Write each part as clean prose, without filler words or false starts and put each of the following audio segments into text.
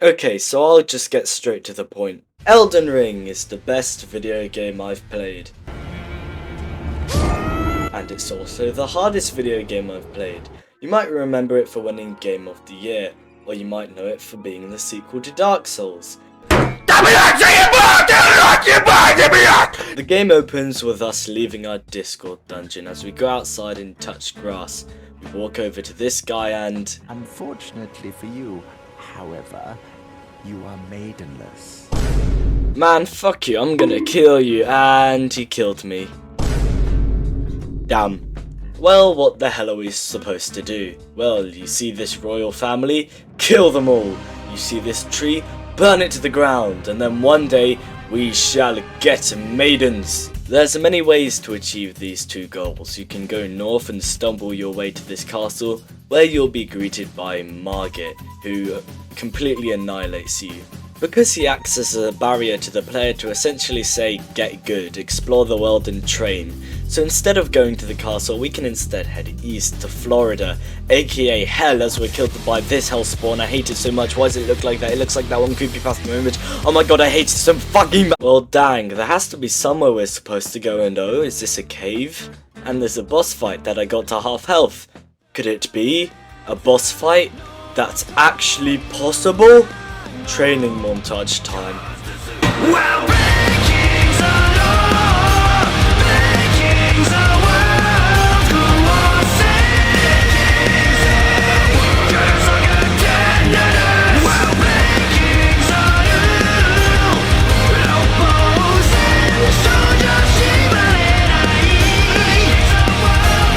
Okay, so I'll just get straight to the point. Elden Ring is the best video game I've played. And it's also the hardest video game I've played. You might remember it for winning Game of the Year, or you might know it for being the sequel to Dark Souls. The game opens with us leaving our Discord dungeon. As we go outside and touch grass, we walk over to this guy and... Unfortunately for you, however, you are maidenless. Man, fuck you, I'm gonna kill you, and he killed me. Damn. Well, what the hell are we supposed to do? Well, you see this royal family? Kill them all. You see this tree? Burn it to the ground, and then one day we shall get maidens. There's many ways to achieve these two goals. You can go north and stumble your way to this castle, where you'll be greeted by Margit, who completely annihilates you. Because he acts as a barrier to the player to essentially say, get good, explore the world and train. So instead of going to the castle, we can instead head east to Florida, aka hell, as we're killed by this hell spawn. I hate it so much. Why does it look like that? It looks like that one creepypasta image. Oh my god, I hate it so fucking much. Well dang, there has to be somewhere we're supposed to go, and oh, is this a cave? And there's a boss fight that I got to half health. Could it be a boss fight that's actually possible? Training montage time. Well, breaking's a law, breaking's a world, who wants breaking's a world, just like a tenderness. Well, breaking's a rule, no poses, so just shiver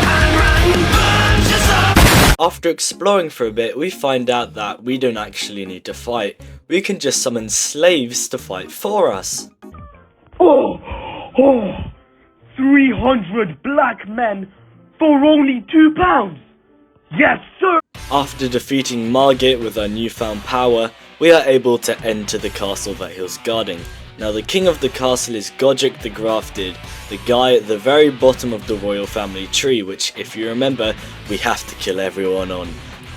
and run bunches of. After exploring for a bit, we find out that we don't actually need to fight. We can just summon slaves to fight for us. 300 black men for only £2. Yes, sir! After defeating Margit with our newfound power, we are able to enter the castle that he was guarding. Now the king of the castle is Godric the Grafted, the guy at the very bottom of the royal family tree, which, if you remember, we have to kill everyone on.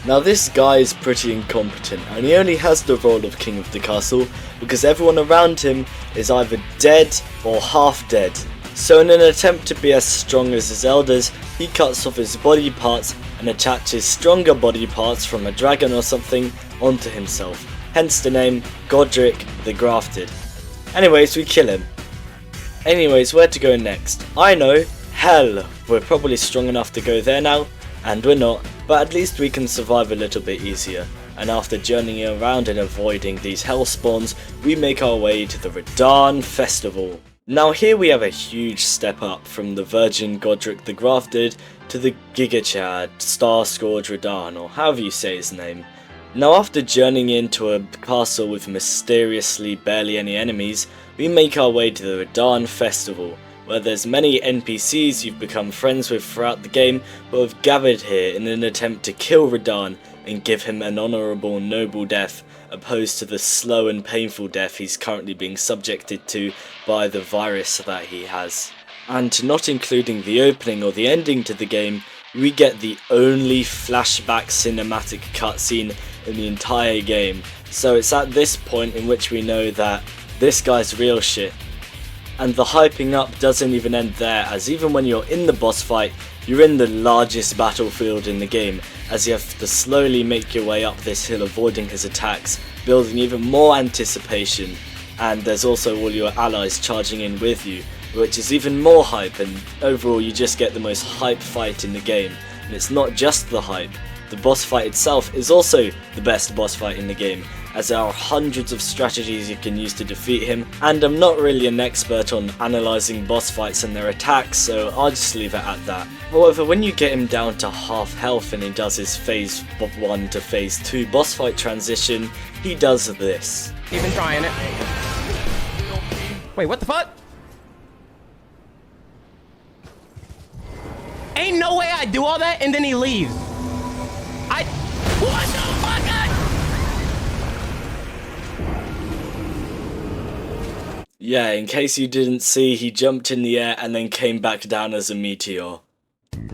Now this guy is pretty incompetent, and he only has the role of king of the castle because everyone around him is either dead or half dead. So in an attempt to be as strong as his elders, he cuts off his body parts and attaches stronger body parts from a dragon or something onto himself, hence the name Godric the Grafted. Anyways, we kill him. Anyways, where to go next? I know, hell, we're probably strong enough to go there now, and we're not, but at least we can survive a little bit easier. And after journeying around and avoiding these hell spawns, we make our way to the Radahn Festival. Now here we have a huge step up from the Virgin Godric the Grafted to the Gigachad Star Scourge Radahn, or however you say his name. Now after journeying into a castle with mysteriously barely any enemies, we make our way to the Radahn Festival, where there's many NPCs you've become friends with throughout the game who have gathered here in an attempt to kill Radahn and give him an honourable, noble death, opposed to the slow and painful death he's currently being subjected to by the virus that he has. And not including the opening or the ending to the game, we get the only flashback cinematic cutscene in the entire game. So it's at this point in which we know that this guy's real shit. And the hyping up doesn't even end there, as even when you're in the boss fight, you're in the largest battlefield in the game, as you have to slowly make your way up this hill avoiding his attacks, building even more anticipation. And there's also all your allies charging in with you, which is even more hype, and overall you just get the most hype fight in the game. And it's not just the hype, the boss fight itself is also the best boss fight in the game, as there are hundreds of strategies you can use to defeat him, and I'm not really an expert on analysing boss fights and their attacks, so I'll just leave it at that. However, when you get him down to half health and he does his phase 1 to phase 2 boss fight transition, he does this. You've been trying it. Wait, what the fuck? Ain't no way I do all that and then he leaves. What the fuck? Yeah, in case you didn't see, he jumped in the air and then came back down as a meteor.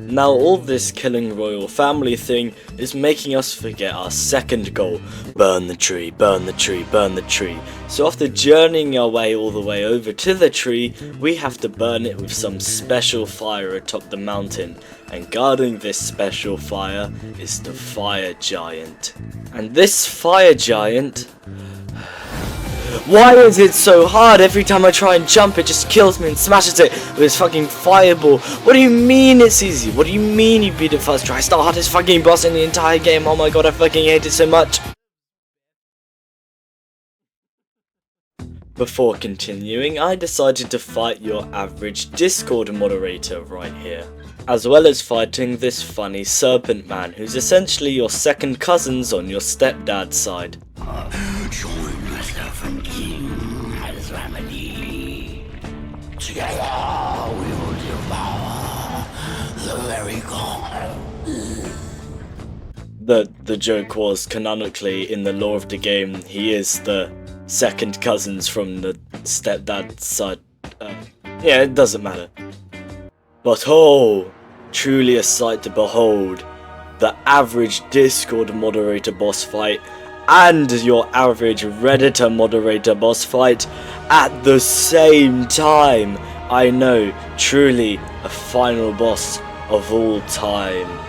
Now all this killing royal family thing is making us forget our second goal, burn the tree, burn the tree, burn the tree. So after journeying our way all the way over to the tree, we have to burn it with some special fire atop the mountain. And guarding this special fire is the fire giant. And this fire giant... Why is it so hard? Every time I try and jump, it just kills me and smashes it with its fucking fireball. What do you mean it's easy? What do you mean you beat it first try? It's the hardest fucking boss in the entire game. Oh my god, I fucking hate it so much. Before continuing, I decided to fight your average Discord moderator right here. As well as fighting this funny serpent man, who's essentially your second cousins on your stepdad's side. Join myself and King as remedy. Together we will devour the very god. The joke was, canonically, in the lore of the game, he is the second cousins from the stepdad's side. Yeah, it doesn't matter. But oh, truly a sight to behold. The average Discord moderator boss fight and your average Redditor moderator boss fight at the same time. I know, truly a final boss of all time.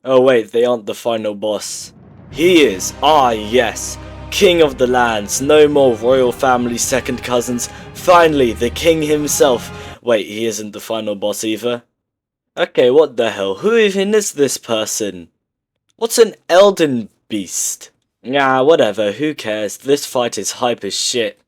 Oh wait, they aren't the final boss. He is, yes, king of the lands, no more royal family second cousins, finally the king himself. Wait, he isn't the final boss either? Okay, what the hell, who even is this person? What's an Elden beast? Nah, whatever, who cares, this fight is hype as shit.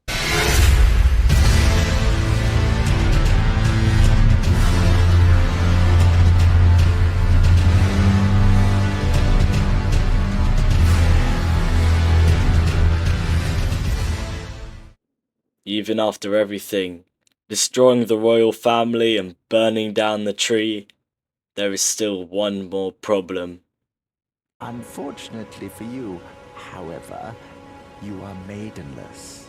Even after everything, destroying the royal family and burning down the tree, there is still one more problem. Unfortunately for you, however, you are maidenless.